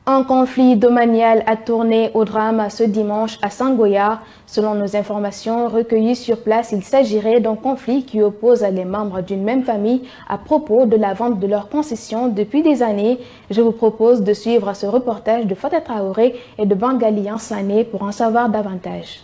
Un conflit domanial a tourné au drame ce dimanche à Sangoya. Selon nos informations recueillies sur place, il s'agirait d'un conflit qui oppose les membres d'une même famille à propos de la vente de leurs concessions depuis des années. Je vous propose de suivre ce reportage de Fata Traoré et de Bangali Sané pour en savoir davantage.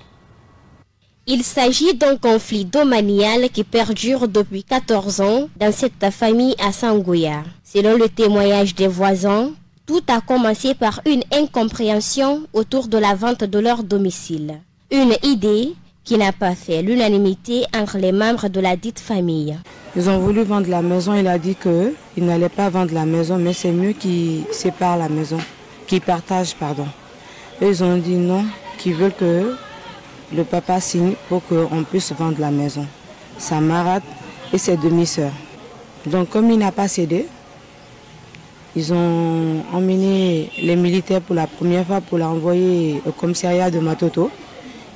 Il s'agit d'un conflit domanial qui perdure depuis 14 ans dans cette famille à Sangoya. Selon le témoignage des voisins, tout a commencé par une incompréhension autour de la vente de leur domicile. Une idée qui n'a pas fait l'unanimité entre les membres de la dite famille. Ils ont voulu vendre la maison, il a dit qu'il n'allait pas vendre la maison, mais c'est mieux qu'ils séparent la maison, qu'ils partagent, pardon. Et ils ont dit non, qu'ils veulent que le papa signe pour qu'on puisse vendre la maison. Sa marade et ses demi-sœurs. Donc comme il n'a pas cédé, ils ont emmené les militaires pour la première fois pour l'envoyer au commissariat de Matoto.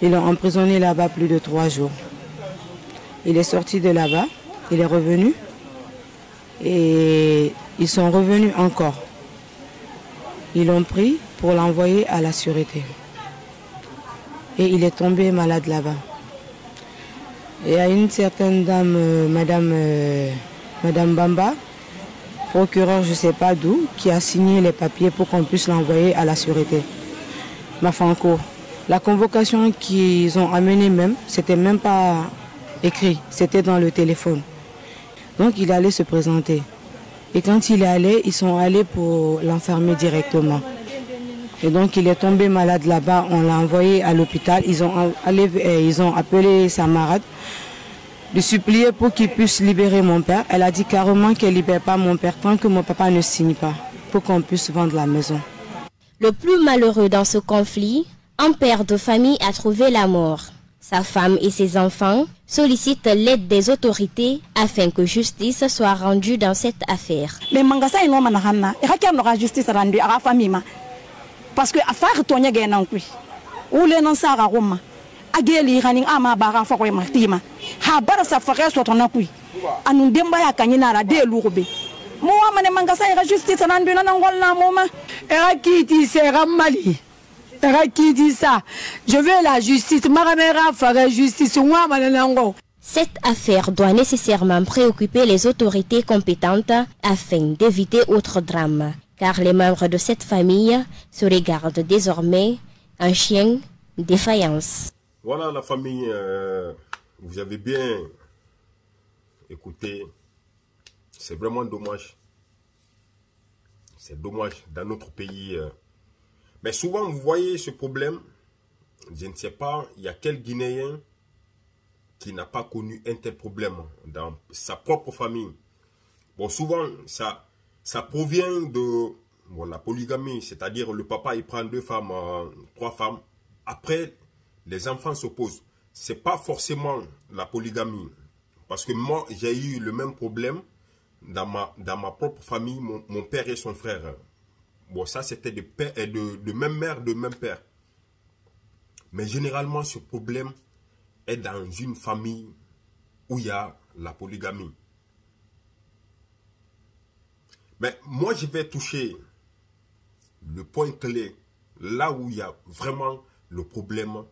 Ils l'ont emprisonné là-bas plus de 3 jours. Il est sorti de là-bas, il est revenu et ils sont revenus encore. Ils l'ont pris pour l'envoyer à la sûreté. Et il est tombé malade là-bas. Et il y a une certaine dame, Madame Bamba, procureur je ne sais pas d'où, qui a signé les papiers pour qu'on puisse l'envoyer à la sûreté. Mafanko, la convocation qu'ils ont amenée même, c'était même pas écrit, c'était dans le téléphone. Donc il allait se présenter. Et quand il est allé, ils sont allés pour l'enfermer directement. Et donc il est tombé malade là-bas, on l'a envoyé à l'hôpital, ils ont appelé sa marade, de supplier pour qu'il puisse libérer mon père. Elle a dit carrément qu'elle ne libère pas mon père tant que mon papa ne signe pas, pour qu'on puisse vendre la maison. Le plus malheureux dans ce conflit, un père de famille a trouvé la mort. Sa femme et ses enfants sollicitent l'aide des autorités afin que justice soit rendue dans cette affaire. Parce que affaire tonya gena nkui ule non sara roma ageli haning ama bara fa ko martima ha bara sa fare so tona kui anu demba ya kanyina ra de lugobe mo amane mangasa ya justice nandu na ngolna moma era kiti sera mali era kiti ça je veux la justice maramera fare justice wa manango. Cette affaire doit nécessairement préoccuper les autorités compétentes afin d'éviter autre drame. Car les membres de cette famille se regardent désormais en chien de défaillance. Voilà la famille, vous avez bien écouté, c'est vraiment dommage. C'est dommage dans notre pays. Mais souvent vous voyez ce problème, je ne sais pas, il y a quel Guinéen qui n'a pas connu un tel problème dans sa propre famille. Bon, souvent ça provient de la polygamie, c'est-à-dire le papa il prend 2 femmes, 3 femmes. Après, les enfants s'opposent. C'est pas forcément la polygamie. Parce que moi, j'ai eu le même problème dans ma propre famille, mon père et son frère. Bon, ça c'était de même mère, de même père. Mais généralement, ce problème est dans une famille où il y a la polygamie. Mais moi, je vais toucher le point clé, là où il y a vraiment le problème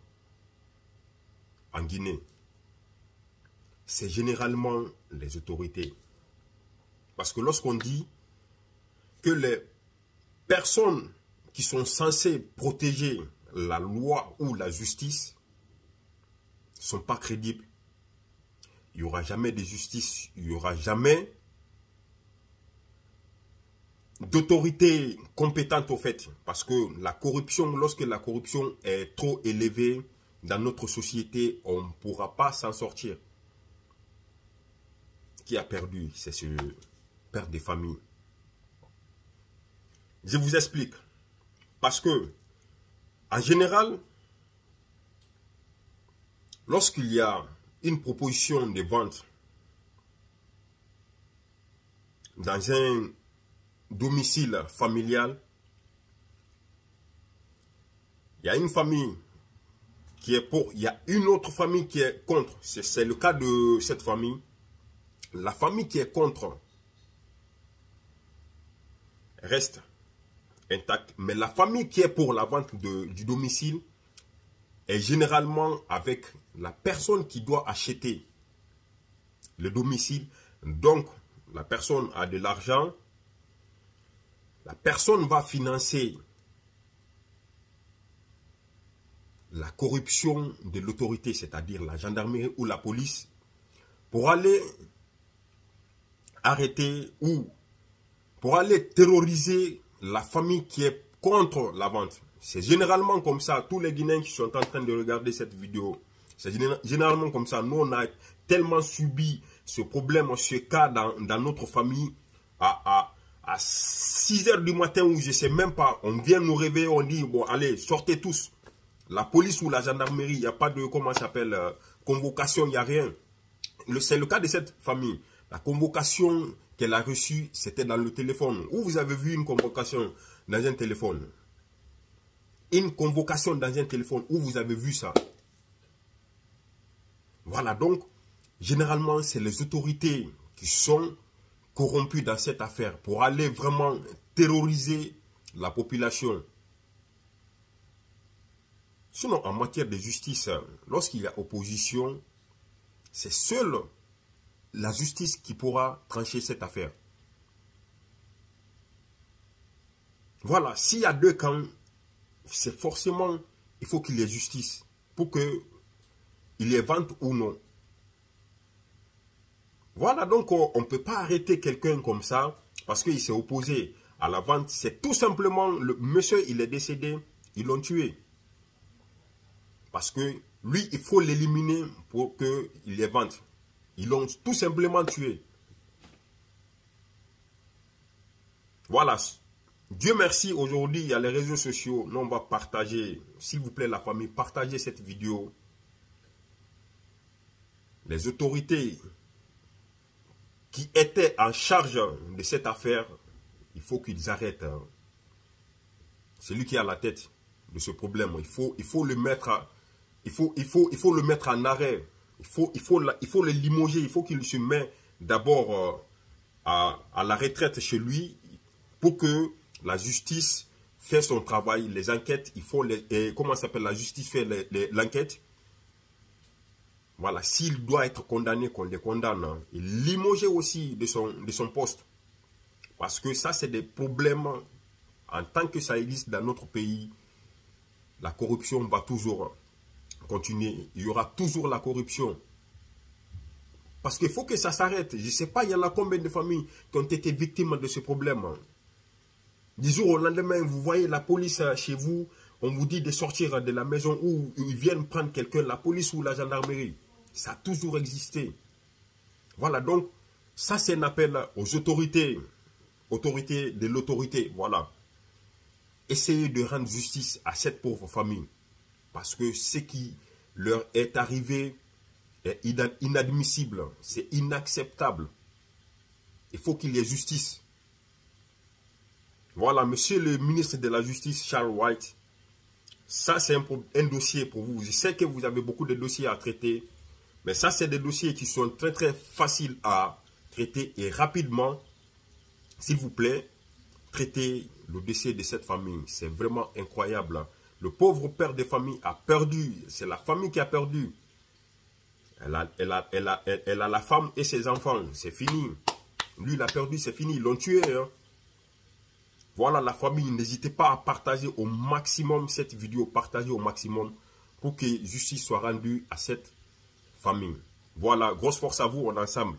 en Guinée. C'est généralement les autorités. Parce que lorsqu'on dit que les personnes qui sont censées protéger la loi ou la justice ne sont pas crédibles, il n'y aura jamais de justice, il n'y aura jamais d'autorité compétente au fait, parce que la corruption, lorsque la corruption est trop élevée dans notre société, on ne pourra pas s'en sortir. Qui a perdu? C'est ce père des familles. Je vous explique. Parce que, en général, lorsqu'il y a une proposition de vente dans un domicile familial, il y a une famille qui est pour, il y a une autre famille qui est contre. C'est le cas de cette famille. La famille qui est contre reste. intacte. Mais la famille qui est pour la vente du domicile est généralement avec la personne qui doit acheter le domicile. Donc, la personne a de l'argent. La personne va financer la corruption de l'autorité, c'est-à-dire la gendarmerie ou la police, pour aller arrêter ou pour aller terroriser la famille qui est contre la vente. C'est généralement comme ça. Tous les Guinéens qui sont en train de regarder cette vidéo, c'est généralement comme ça. Nous, on a tellement subi ce problème, ce cas dans notre famille à 6 h du matin où je ne sais même pas. On vient nous réveiller, on dit, bon, allez, sortez tous. La police ou la gendarmerie, il n'y a pas de, comment ça s'appelle, convocation, il n'y a rien. C'est le cas de cette famille. La convocation qu'elle a reçue, c'était dans le téléphone. Où vous avez vu une convocation dans un téléphone? Une convocation dans un téléphone, où vous avez vu ça? Voilà, donc, généralement, c'est les autorités qui sont corrompues dans cette affaire pour aller vraiment terroriser la population. Sinon, en matière de justice, lorsqu'il y a opposition, c'est seule la justice qui pourra trancher cette affaire. Voilà, s'il y a deux camps, c'est forcément, il faut qu'il y ait justice pour qu'il y ait vente ou non. Voilà, donc on ne peut pas arrêter quelqu'un comme ça parce qu'il s'est opposé à la vente. C'est tout simplement, le monsieur, il est décédé, ils l'ont tué. Parce que lui, il faut l'éliminer pour qu'il y ait vente. Ils l'ont tout simplement tué. Voilà. Dieu merci, aujourd'hui, il y a les réseaux sociaux. Nous, on va partager, s'il vous plaît, la famille, partagez cette vidéo. Les autorités qui étaient en charge de cette affaire, il faut qu'ils arrêtent. C'est lui qui a la tête de ce problème. Il faut le mettre, il faut le mettre en arrêt. Il faut le limoger. Il faut qu'il se mette d'abord à la retraite chez lui pour que la justice fasse son travail. Les enquêtes, il faut comment ça s'appelle, la justice fait l'enquête. Voilà, s'il doit être condamné, qu'on le condamne. Et limoger aussi de son poste. Parce que ça, c'est des problèmes. En tant que ça existe dans notre pays, la corruption va toujours continuer. Il y aura toujours la corruption. Parce qu'il faut que ça s'arrête. Je ne sais pas, il y en a combien de familles qui ont été victimes de ce problème. Du jour au lendemain, vous voyez la police chez vous, on vous dit de sortir de la maison où ils viennent prendre quelqu'un, la police ou la gendarmerie. Ça a toujours existé. Voilà, donc, ça c'est un appel aux autorités de l'autorité, voilà. Essayez de rendre justice à cette pauvre famille. Parce que ce qui leur est arrivé est inadmissible, c'est inacceptable. Il faut qu'il y ait justice. Voilà, monsieur le ministre de la Justice, Charles White, ça c'est un dossier pour vous. Je sais que vous avez beaucoup de dossiers à traiter, mais ça c'est des dossiers qui sont très très faciles à traiter et rapidement. S'il vous plaît, traitez le dossier de cette famille. C'est vraiment incroyable. Le pauvre père de famille a perdu. C'est la famille qui a perdu. Elle a la femme et ses enfants. C'est fini. Lui, il a perdu, c'est fini. Ils l'ont tué. Hein. Voilà la famille. N'hésitez pas à partager au maximum cette vidéo. Partagez au maximum pour que justice soit rendue à cette famille. Voilà. Grosse force à vous. On est ensemble.